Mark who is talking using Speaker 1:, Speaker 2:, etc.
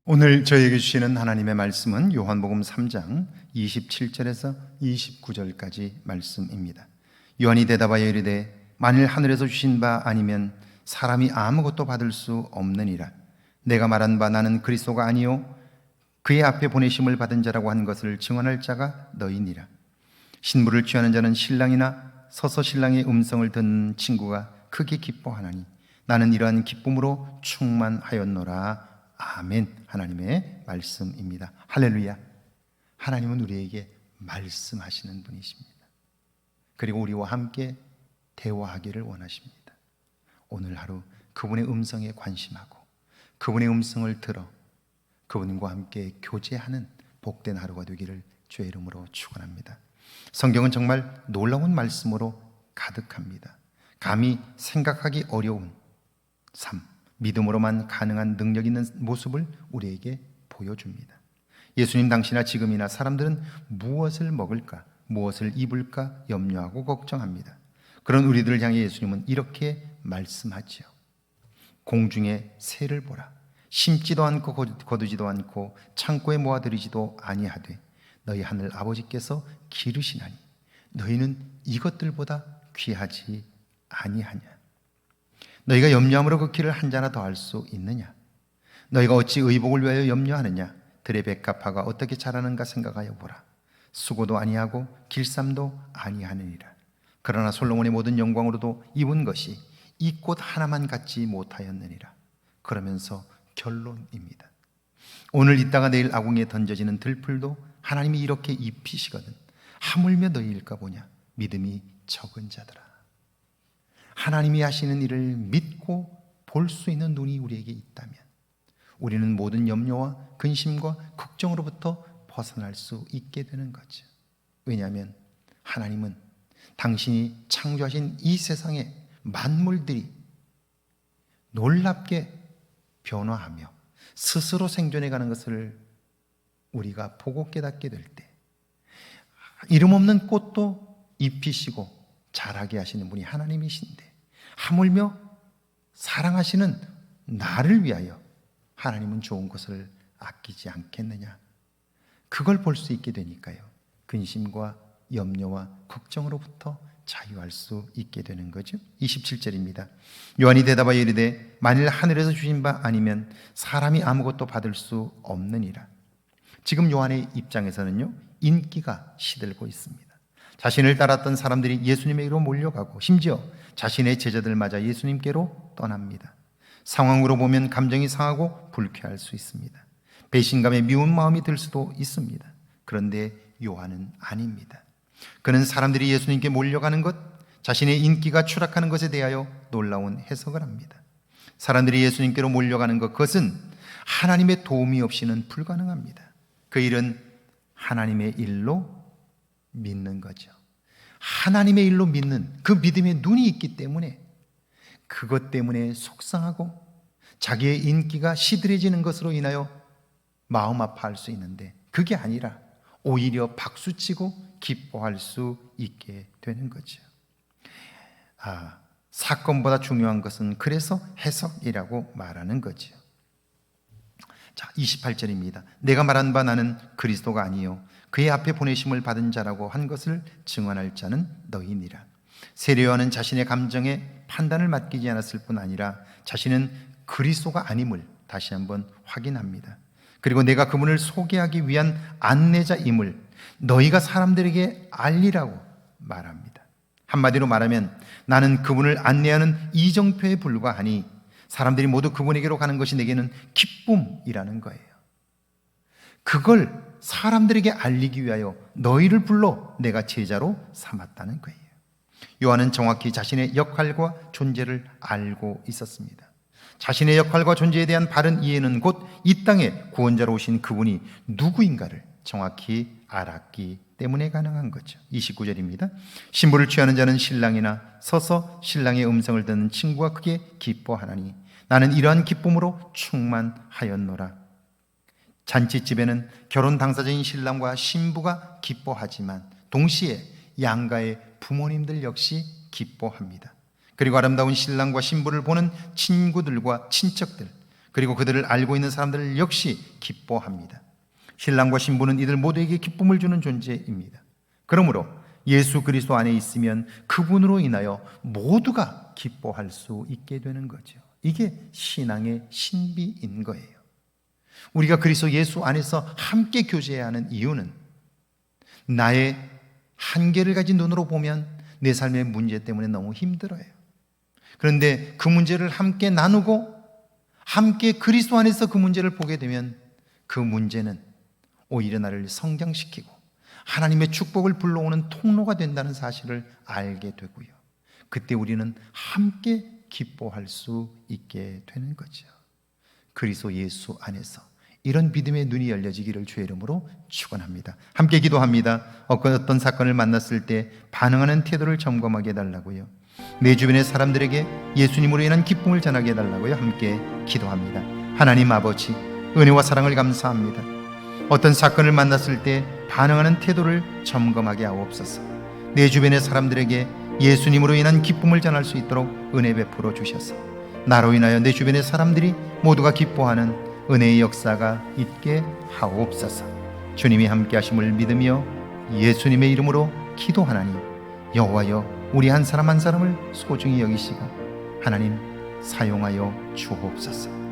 Speaker 1: 오늘 저에게 주시는 하나님의 말씀은 요한복음 3장 27절에서 29절까지 말씀입니다. 요한이 대답하여 이르되 만일 하늘에서 주신 바 아니면 사람이 아무것도 받을 수 없느니라. 내가 말한 바 나는 그리스도가 아니요 그의 앞에 보내심을 받은 자라고 한 것을 증언할 자가 너희니라. 신부를 취하는 자는 신랑이나 서서 신랑의 음성을 듣는 친구가 크게 기뻐하나니 나는 이러한 기쁨으로 충만하였노라. 아멘. 하나님의 말씀입니다. 할렐루야. 하나님은 우리에게 말씀하시는 분이십니다. 그리고 우리와 함께 대화하기를 원하십니다. 오늘 하루 그분의 음성에 관심하고 그분의 음성을 들어 그분과 함께 교제하는 복된 하루가 되기를 주의 이름으로 축원합니다. 성경은 정말 놀라운 말씀으로 가득합니다. 감히 생각하기 어려운 삶, 믿음으로만 가능한 능력 있는 모습을 우리에게 보여줍니다. 예수님 당시나 지금이나 사람들은 무엇을 먹을까, 무엇을 입을까 염려하고 걱정합니다. 그런 우리들을 향해 예수님은 이렇게 말씀하지요. 공중의 새를 보라. 심지도 않고 거두지도 않고 창고에 모아들이지도 아니하되 너희 하늘 아버지께서 기르시나니 너희는 이것들보다 귀하지 아니하냐. 너희가 염려함으로 그 길을 한 자나 더할 수 있느냐. 너희가 어찌 의복을 위하여 염려하느냐. 들의 백합화가 어떻게 자라는가 생각하여 보라. 수고도 아니하고 길쌈도 아니하느니라. 그러나 솔로몬의 모든 영광으로도 입은 것이 이 꽃 하나만 갖지 못하였느니라. 그러면서 결론입니다. 오늘 있다가 내일 아궁이에 던져지는 들풀도 하나님이 이렇게 입히시거든. 하물며 너희일까 보냐. 믿음이 적은 자들아. 하나님이 하시는 일을 믿고 볼 수 있는 눈이 우리에게 있다면 우리는 모든 염려와 근심과 걱정으로부터 벗어날 수 있게 되는 거죠. 왜냐하면 하나님은 당신이 창조하신 이 세상의 만물들이 놀랍게 변화하며 스스로 생존해가는 것을 우리가 보고 깨닫게 될 때 이름 없는 꽃도 입히시고 자라게 하시는 분이 하나님이신데 하물며 사랑하시는 나를 위하여 하나님은 좋은 것을 아끼지 않겠느냐. 그걸 볼 수 있게 되니까요, 근심과 염려와 걱정으로부터 자유할 수 있게 되는 거죠. 27절입니다. 요한이 대답하여 이르되 만일 하늘에서 주신 바 아니면 사람이 아무것도 받을 수 없느니라. 지금 요한의 입장에서는요, 인기가 시들고 있습니다. 자신을 따랐던 사람들이 예수님에게로 몰려가고 심지어 자신의 제자들 맞아 예수님께로 떠납니다. 상황으로 보면 감정이 상하고 불쾌할 수 있습니다. 배신감에 미운 마음이 들 수도 있습니다. 그런데 요한은 아닙니다. 그는 사람들이 예수님께 몰려가는 것, 자신의 인기가 추락하는 것에 대하여 놀라운 해석을 합니다. 사람들이 예수님께로 몰려가는 것, 그것은 하나님의 도움이 없이는 불가능합니다. 그 일은 하나님의 일로 믿는 거죠. 하나님의 일로 믿는 그 믿음의 눈이 있기 때문에 그것 때문에 속상하고 자기의 인기가 시들해지는 것으로 인하여 마음 아파할 수 있는데 그게 아니라 오히려 박수치고 기뻐할 수 있게 되는 거죠. 사건보다 중요한 것은 그래서 해석이라고 말하는 거죠. 자, 28절입니다. 내가 말한 바 나는 그리스도가 아니요 그의 앞에 보내심을 받은 자라고 한 것을 증언할 자는 너희니라. 세례요한은 자신의 감정에 판단을 맡기지 않았을 뿐 아니라 자신은 그리스도가 아님을 다시 한번 확인합니다. 그리고 내가 그분을 소개하기 위한 안내자임을 너희가 사람들에게 알리라고 말합니다. 한마디로 말하면 나는 그분을 안내하는 이정표에 불과하니 사람들이 모두 그분에게로 가는 것이 내게는 기쁨이라는 거예요. 그걸 사람들에게 알리기 위하여 너희를 불러 내가 제자로 삼았다는 거예요. 요한은 정확히 자신의 역할과 존재를 알고 있었습니다. 자신의 역할과 존재에 대한 바른 이해는 곧 이 땅에 구원자로 오신 그분이 누구인가를 정확히 알았기 때문에 가능한 거죠. 29절입니다. 신부를 취하는 자는 신랑이나 서서 신랑의 음성을 듣는 친구가 크게 기뻐하나니 나는 이러한 기쁨으로 충만하였노라. 잔치집에는 결혼 당사자인 신랑과 신부가 기뻐하지만 동시에 양가의 부모님들 역시 기뻐합니다. 그리고 아름다운 신랑과 신부를 보는 친구들과 친척들, 그리고 그들을 알고 있는 사람들 역시 기뻐합니다. 신랑과 신부는 이들 모두에게 기쁨을 주는 존재입니다. 그러므로 예수 그리스도 안에 있으면 그분으로 인하여 모두가 기뻐할 수 있게 되는 거죠. 이게 신앙의 신비인 거예요. 우리가 그리스도 예수 안에서 함께 교제해야 하는 이유는 나의 한계를 가진 눈으로 보면 내 삶의 문제 때문에 너무 힘들어요. 그런데 그 문제를 함께 나누고 함께 그리스도 안에서 그 문제를 보게 되면 그 문제는 오히려 나를 성장시키고 하나님의 축복을 불러오는 통로가 된다는 사실을 알게 되고요. 그때 우리는 함께 기뻐할 수 있게 되는 거죠. 그리스도 예수 안에서 이런 믿음의 눈이 열려지기를 주의 이름으로 축원합니다. 함께 기도합니다. 어떤 사건을 만났을 때 반응하는 태도를 점검하게 해달라고요. 내 주변의 사람들에게 예수님으로 인한 기쁨을 전하게 해달라고요. 함께 기도합니다. 하나님 아버지, 은혜와 사랑을 감사합니다. 어떤 사건을 만났을 때 반응하는 태도를 점검하게 하옵소서. 내 주변의 사람들에게 예수님으로 인한 기쁨을 전할 수 있도록 은혜 베풀어 주셔서 나로 인하여 내 주변의 사람들이 모두가 기뻐하는 은혜의 역사가 있게 하옵소서. 주님이 함께 하심을 믿으며 예수님의 이름으로 기도하나니 여호와여, 우리 한 사람 한 사람을 소중히 여기시고 하나님 사용하여 주옵소서.